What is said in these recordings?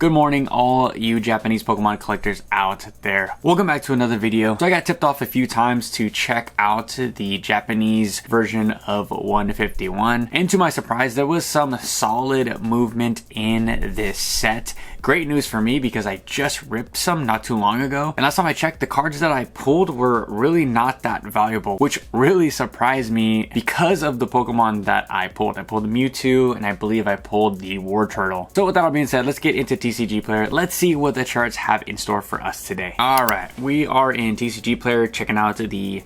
Good morning, all you Japanese Pokemon collectors out there. Welcome back to another video. So I got tipped off a few times to check out the Japanese version of 151. And to my surprise, there was some solid movement in this set. Great news for me because I just ripped some not too long ago. And last time I checked, the cards that I pulled were really not that valuable, which really surprised me because of the Pokemon that I pulled. I pulled the Mewtwo and I believe I pulled the Wartortle. So with that all being said, let's get into TCG Player. Let's see what the charts have in store for us today. All right, we are in TCG Player checking out the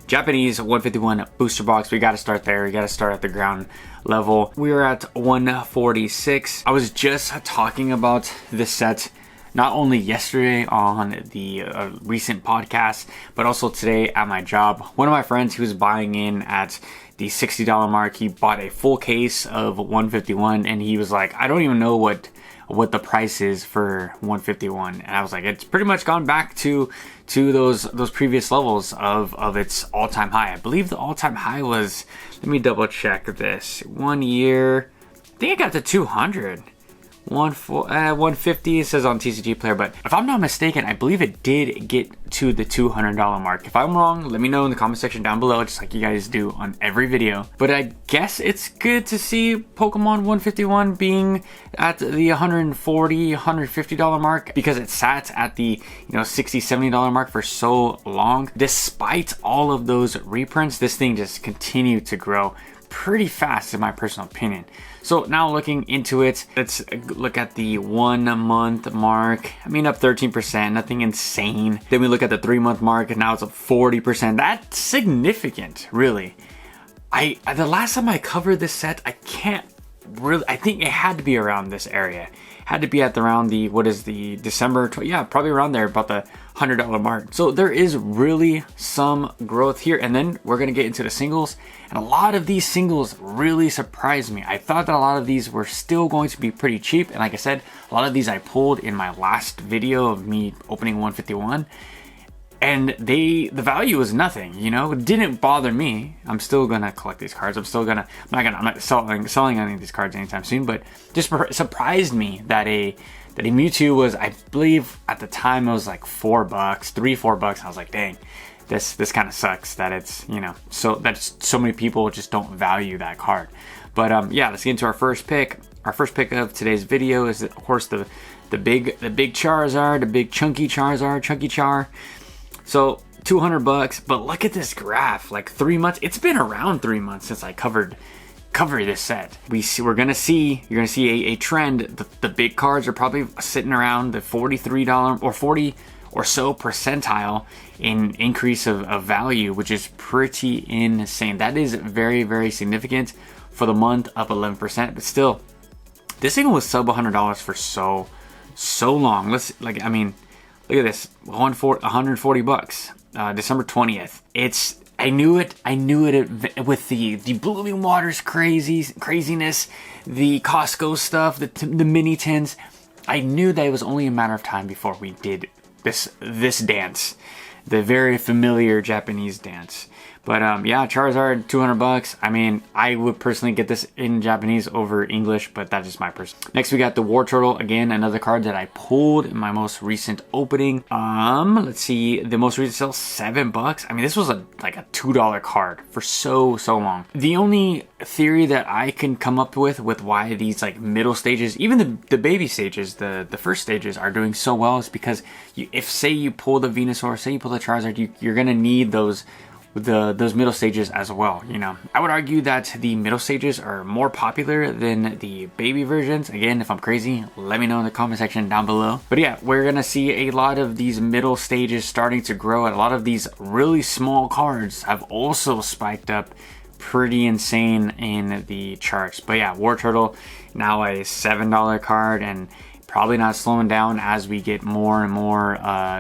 Japanese 151 booster box. We got to start there. We got to start at the ground level. We are at 146. I was just talking about this set not only yesterday on the recent podcast, but also today at my job. One of my friends, he was buying in at the $60 mark. He bought a full case of 151 and he was like, I don't even know what the price is for 151. And I was like, it's pretty much gone back to those previous levels of its all-time high. I believe the all-time high was, let me double check this, 1 year, I think it got to 200. 150 it says on TCG Player, but if I'm not mistaken, I believe it did get to the $200 mark. If I'm wrong, let me know in the comment section down below, just like you guys do on every video. But I guess it's good to see Pokemon 151 being at the $140, $150 mark, because it sat at the $60, $70 mark for so long. Despite all of those reprints, this thing just continued to grow pretty fast in my personal opinion. So now looking into it, let's look at the 1 month mark. I mean, up 13%, nothing insane. Then we look at the 3 month mark and now it's up 40%. That's significant, really. The last time I covered this set, I think it had to be around this area. Had to be at around the, what is the December, yeah, probably around there, about the $100 mark. So there is really some growth here. And then we're going to get into the singles. And a lot of these singles really surprised me. I thought that a lot of these were still going to be pretty cheap. And like I said, a lot of these I pulled in my last video of me opening 151. And the value was nothing, it didn't bother me. I'm still gonna collect these cards. I'm not selling any of these cards anytime soon, but just surprised me that a Mewtwo was, I believe at the time it was like $4, $3-4. I was like, dang, this kind of sucks that it's, so many people just don't value that card. But yeah, let's get into our first pick. Our first pick of today's video is, of course, the big Charizard, the big chunky Charizard, Chunky Char. So $200, but look at this graph, like 3 months. It's been around 3 months since I covered this set. You're gonna see a trend. The big cards are probably sitting around the $43 or 40 or so percentile in increase of value, which is pretty insane. That is very, very significant for the month, up 11%. But still, this thing was sub $100 for so long. Look at this, $140, December 20th. I knew it with the Blooming Waters craziness, the Costco stuff, the mini tins. I knew that it was only a matter of time before we did this dance, the very familiar Japanese dance. But yeah, Charizard, $200. I mean, I would personally get this in Japanese over English, but that's just my person. Next, we got the Wartortle. Again, another card that I pulled in my most recent opening. Let's see, the most recent sale, $7. I mean, this was like a $2 card for so long. The only theory that I can come up with why these like middle stages, even the baby stages, the first stages are doing so well is because if say you pull the Venusaur, say you pull the Charizard, you're gonna need those middle stages as well. I would argue that the middle stages are more popular than the baby versions. Again, if I'm crazy, let me know in the comment section down below. But yeah, we're gonna see a lot of these middle stages starting to grow, and a lot of these really small cards have also spiked up pretty insane in the charts. But yeah, Wartortle now a $7 card, and probably not slowing down as we get more and more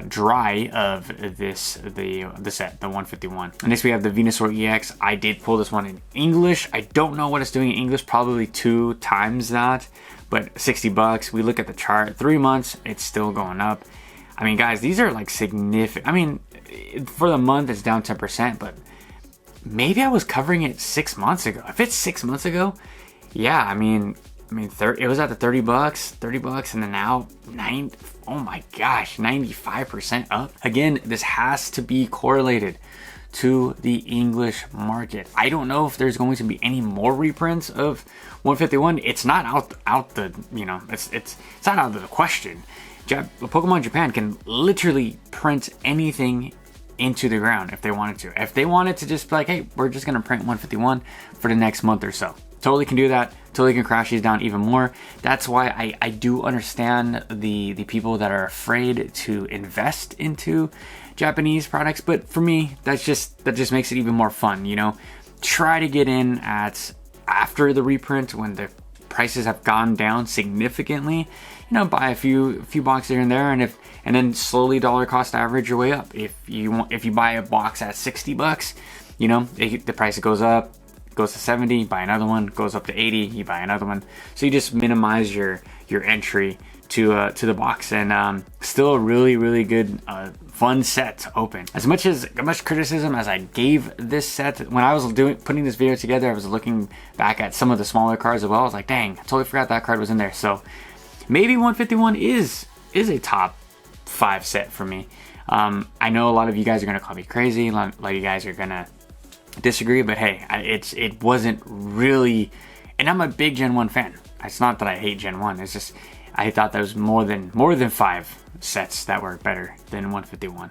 dry of the set, the 151. And next we have the Venusaur EX. I did pull this one in English. I don't know what it's doing in English, probably 2 times that, but $60. We look at the chart, 3 months, it's still going up. I mean, guys, these are like significant. I mean, for the month it's down 10%, but maybe I was covering it 6 months ago. If it's 6 months ago, yeah, I mean, I mean, it was at the 30 bucks, and then now oh my gosh, 95% up. Again, this has to be correlated to the English market. I don't know if there's going to be any more reprints of 151. It's not out the, you know, it's not out of the question. Pokemon Japan can literally print anything into the ground if they wanted to. If they wanted to just be like, hey, we're just gonna print 151 for the next month or so. Totally can do that. Totally can crash these down even more. That's why I do understand the people that are afraid to invest into Japanese products. But for me, that just makes it even more fun, you know. Try to get in at after the reprint when the prices have gone down significantly. You know, buy a few boxes here and there, and then slowly dollar cost average your way up. If you buy a box at 60 bucks, you know, the price goes up, goes to 70, buy another one, goes up to 80, you buy another one. So you just minimize your entry to the box, and still a really good fun set to open. As much criticism as I gave this set when I was putting this video together, I was looking back at some of the smaller cards as well. I was like, dang, I totally forgot that card was in there. So maybe 151 is a top 5 set for me. I know a lot of you guys are gonna call me crazy. A lot of you guys are gonna disagree, but hey, it wasn't really, and I'm a big Gen 1 fan. It's not that I hate Gen 1. It's just I thought there was more than 5 sets that were better than 151.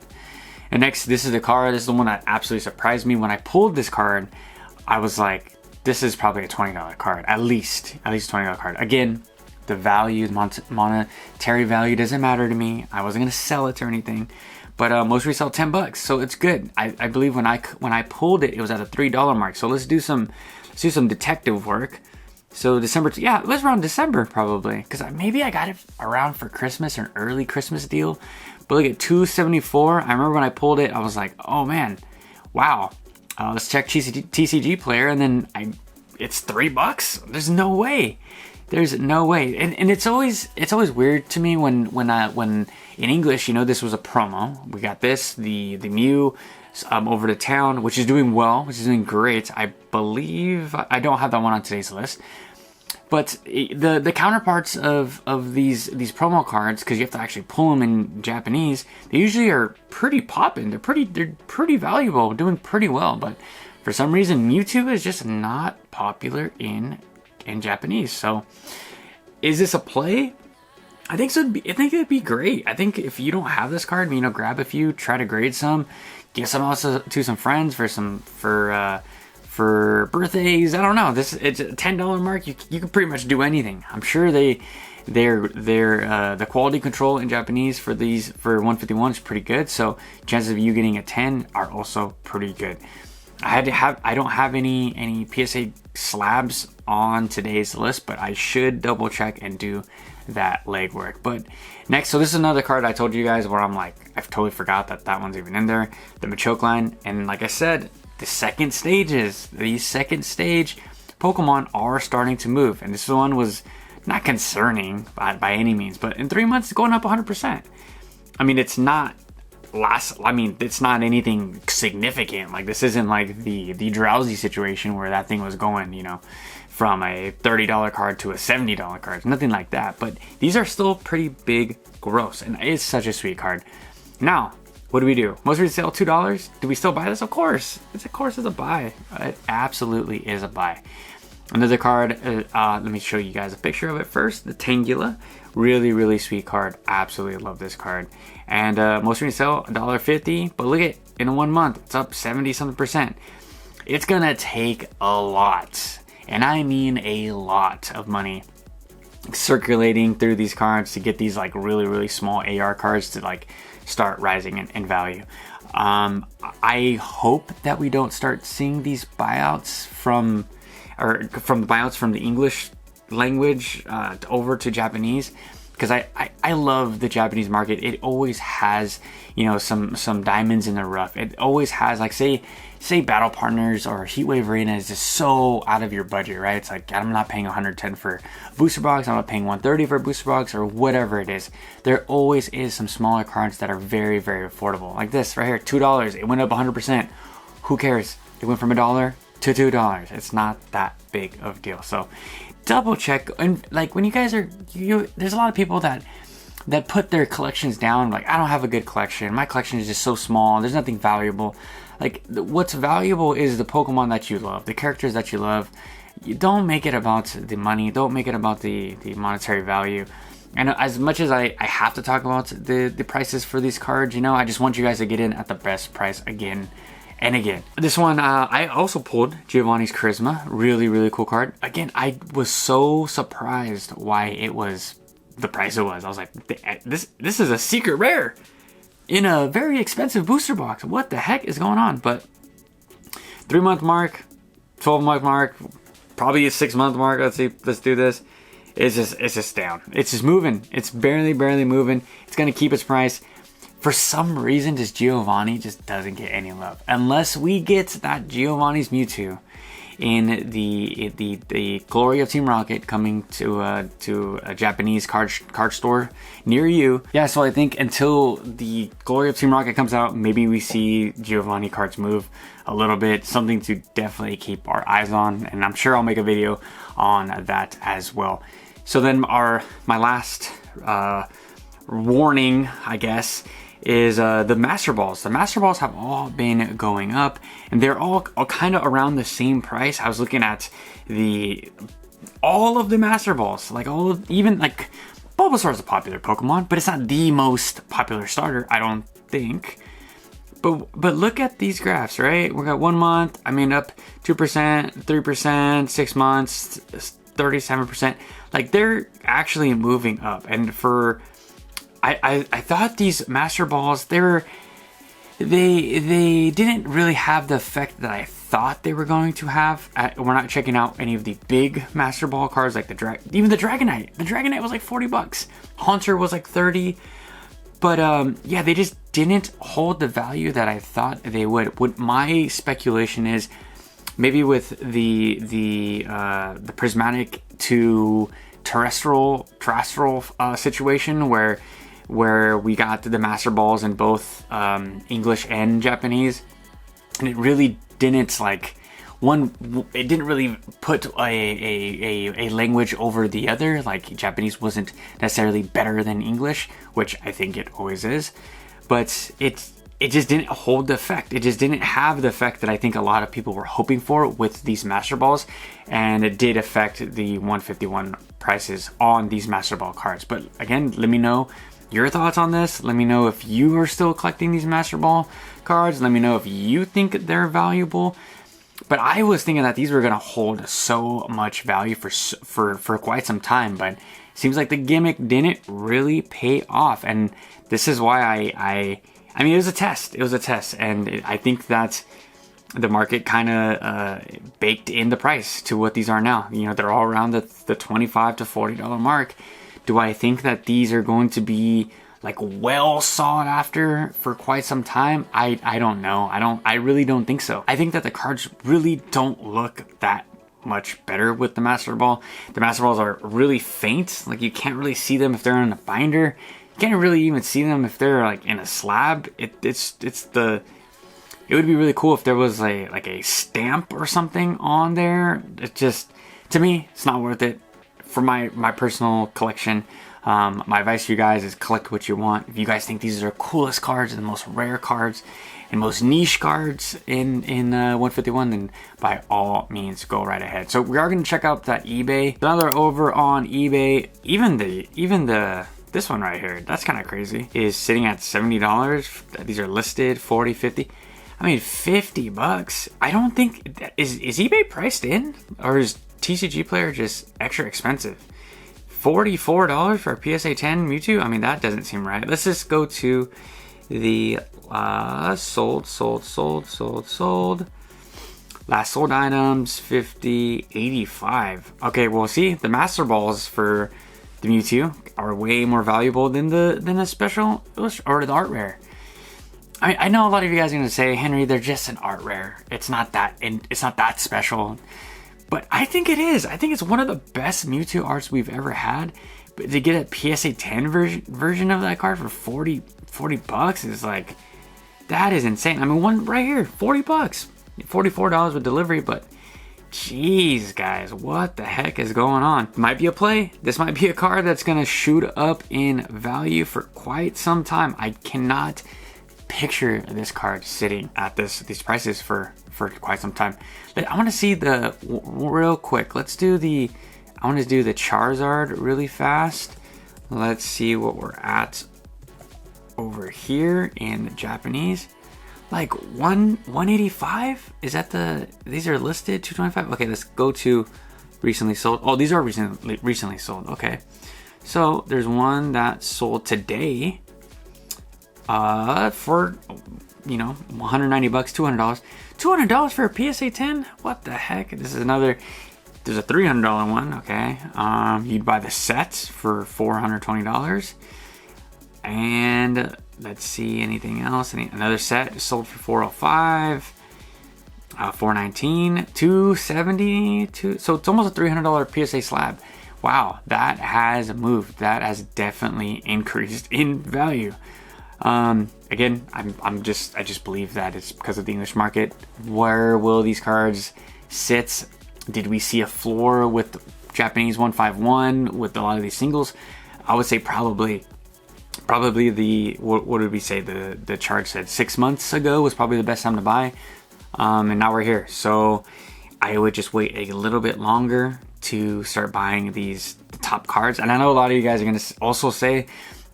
And next, this is the card. This is the one that absolutely surprised me. When I pulled this card, I was like, this is probably a $20 card, at least $20 card. Again, the value, monetary value doesn't matter to me. I wasn't gonna sell it or anything, but most resell 10 bucks, so it's good. I believe when I pulled it, it was at a $3 mark. So let's do some detective work. So December, yeah, it was around December probably, because maybe I got it around for Christmas or an early Christmas deal. But look at $274. I remember when I pulled it, I was like, oh man, wow. Let's check TCG player, and then it's $3. There's no way. There's no way. And it's always weird to me when in English, you know, this was a promo. We got this, the Mew over to town, which is doing well, which is doing great. I believe I don't have that one on today's list. But the counterparts of these promo cards, because you have to actually pull them in Japanese, they usually are pretty poppin'. They're pretty valuable, doing pretty well. But for some reason, Mewtwo is just not popular in Japanese. So is this a play? I think so. I think it'd be great. I think if you don't have this card, you know, grab a few, try to grade some, give some else to some friends for birthdays. I don't know. It's a $10 mark. You can pretty much do anything. I'm sure the quality control in Japanese for 151 is pretty good. So chances of you getting a 10 are also pretty good. I don't have any PSA slabs on today's list, but I should double check and do that legwork. But next, so this is another card I told you guys where I'm like, I've totally forgot that one's even in there. The Machoke line, and like I said, these second stage Pokemon are starting to move, and this one was not concerning by any means, but in 3 months, it's going up 100%. I mean, it's not anything significant. Like, this isn't like the Drowsy situation where that thing was going, you know, from a $30 card to a $70 card. Nothing like that. But these are still pretty big growths, and it's such a sweet card. Now, what do we do? Most of sell $2. Do we still buy this? Of course. It's a buy. It absolutely is a buy. Another card, let me show you guys a picture of it first. The Tangela, really sweet card. Absolutely love this card. And most sell $1.50, but look at in 1 month, it's up 70-something%. It's gonna take a lot, and I mean a lot of money circulating through these cards to get these like really small AR cards to like start rising in value. I hope that we don't start seeing these buyouts from the buyouts from the English language over to Japanese, because I love the Japanese market. It always has, you know, some diamonds in the rough. It always has, like, say Battle Partners or Heatwave Arena is just so out of your budget, right? It's like, I'm not paying 110 for a booster box, I'm not paying 130 for a booster box, or whatever it is. There always is some smaller cards that are very affordable. Like this right here, $2. It went up 100%. Who cares? It went from $1 to $2. It's not that big of a deal. So double check. And like when you guys are, there's a lot of people that put their collections down. Like, I don't have a good collection. My collection is just so small. There's nothing valuable. Like, what's valuable is the Pokemon that you love, the characters that you love. You don't make it about the money. Don't make it about the monetary value. And as much as I have to talk about the prices for these cards, you know, I just want you guys to get in at the best price again and again. This one, I also pulled Giovanni's Charisma. Really, really cool card. Again, I was so surprised why it was the price it was. I was like, this is a secret rare in a very expensive booster box. What the heck is going on? But 3-month mark, 12-month mark, probably a 6-month mark. Let's see, let's do this. It's just down. It's just moving. It's barely moving. It's gonna keep its price. For some reason, this Giovanni just doesn't get any love unless we get that Giovanni's Mewtwo in the Glory of Team Rocket coming to a Japanese card store near you. Yeah, so I think until the Glory of Team Rocket comes out, maybe we see Giovanni cards move a little bit. Something to definitely keep our eyes on, and I'm sure I'll make a video on that as well. So then my last warning, I guess, is the Master Balls. The Master Balls have all been going up, and they're all kind of around the same price. I was looking at all of the Master Balls, like even like Bulbasaur is a popular Pokemon, but it's not the most popular starter, I don't think. But look at these graphs, right? We got 1 month, I mean, up 2%, 3%, 6 months, 37%. Like, they're actually moving up. And for I thought these Master Balls, they didn't really have the effect that I thought they were going to have. We're not checking out any of the big Master Ball cards, like even the Dragonite. The Dragonite was like 40 bucks. Haunter was like 30. But yeah, they just didn't hold the value that I thought they would. What my speculation is, maybe with the prismatic to terrestrial situation where we got the Master Balls in both English and Japanese, and it really didn't it didn't really put a language over the other. Like, Japanese wasn't necessarily better than English, which I think it always is, but it just didn't hold the effect. It just didn't have the effect that I think a lot of people were hoping for with these Master Balls, and it did affect the 151 prices on these Master Ball cards. But again, let me know your thoughts on this. Let me know if you are still collecting these Master Ball cards. Let me know if you think they're valuable. But I was thinking that these were going to hold so much value for quite some time, but it seems like the gimmick didn't really pay off. And this is why I mean, it was a test. It was a test, and I think that the market kind of baked in the price to what these are now. You know, they're all around the $25 to $40 mark. Do I think that these are going to be like well sought after for quite some time? I don't know. I really don't think so. I think that the cards really don't look that much better with the Master Ball. The Master Balls are really faint. Like, you can't really see them if they're in a binder. You can't really even see them if they're like in a slab. It would be really cool if there was a stamp or something on there. It just, to me, it's not worth it for my personal collection. My advice to you guys is collect what you want. If you guys think these are the coolest cards and the most rare cards and most niche cards in 151, then by all means go right ahead. So we are going to check out that eBay. Now they're over on eBay. Even the this one right here, that's kind of crazy, is sitting at $70. These are listed 40, 50. I mean, 50 bucks. I don't think is eBay priced in, or is TCG Player just extra expensive? $44 for a PSA 10 Mewtwo? I mean, that doesn't seem right. Let's just go to the sold. Last sold items, 50, 85. Okay, well, see, the Master Balls for the Mewtwo are way more valuable than the special or the art rare. I know a lot of you guys are gonna say, Henry, they're just an art rare. It's not that special. But I think it is. I think it's one of the best Mewtwo arts we've ever had. But to get a PSA 10 version of that card for 40 bucks is like, that is insane. I mean, one right here, 40 bucks, $44 with delivery. But Jeez, guys, what the heck is going on? Might be a play. This might be a card that's gonna shoot up in value for quite some time. I cannot picture this card sitting at these prices for quite some time. I want to see the real quick. I want to do the Charizard really fast. Let's see what we're at over here in the Japanese. Like 185? Is that these are listed 225? Okay, let's go to recently sold. Oh, these are recently sold. Okay. So there's one that sold today for, you know, 190 bucks, $200. $200 for a PSA 10? What the heck? This is another, there's a $300 one. Okay. You'd buy the sets for $420. And let's see, anything else? Another set sold for $405, $419, $270. So it's almost a $300 PSA slab. Wow, that has moved. That has definitely increased in value. Again, I just believe that it's because of the English market. Where will these cards sit? Did we see a floor with Japanese 151 with a lot of these singles? I would say probably the, what did we say? The chart said 6 months ago was probably the best time to buy. And now we're here. So I would just wait a little bit longer to start buying the top cards. And I know a lot of you guys are going to also say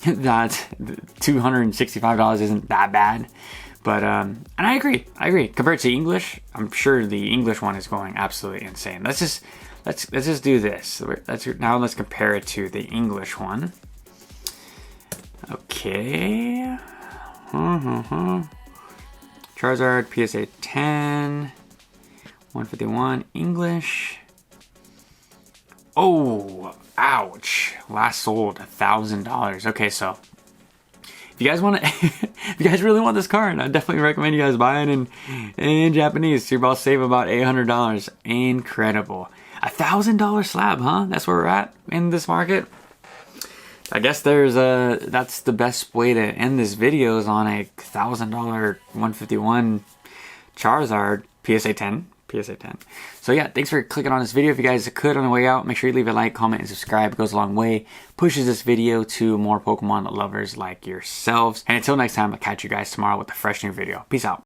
that $265 isn't that bad. But, and I agree. Compared to English, I'm sure the English one is going absolutely insane. Let's just do this. Now let's compare it to the English one. Okay. Charizard PSA 10, 151 English. Oh, ouch! Last sold $1,000. Okay, so if you guys want to, if you guys really want this card, I definitely recommend you guys buy it in Japanese. So you're about to save about $800. Incredible. $1,000 slab, huh? That's where we're at in this market. I guess that's the best way to end this video, is on a $1,000 151 Charizard PSA 10. So yeah, thanks for clicking on this video. If you guys could, on the way out, make sure you leave a like, comment, and subscribe. It goes a long way. Pushes this video to more Pokemon lovers like yourselves. And until next time, I'll catch you guys tomorrow with a fresh new video. Peace out.